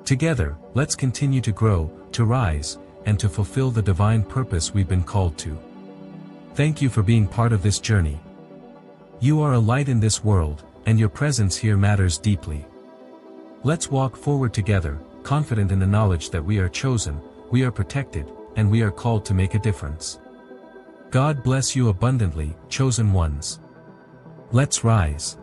Together, let's continue to grow, to rise, and to fulfill the divine purpose we've been called to. Thank you for being part of this journey. You are a light in this world, and your presence here matters deeply. Let's walk forward together, confident in the knowledge that we are chosen, we are protected, and we are called to make a difference. God bless you abundantly, chosen ones. Let's rise.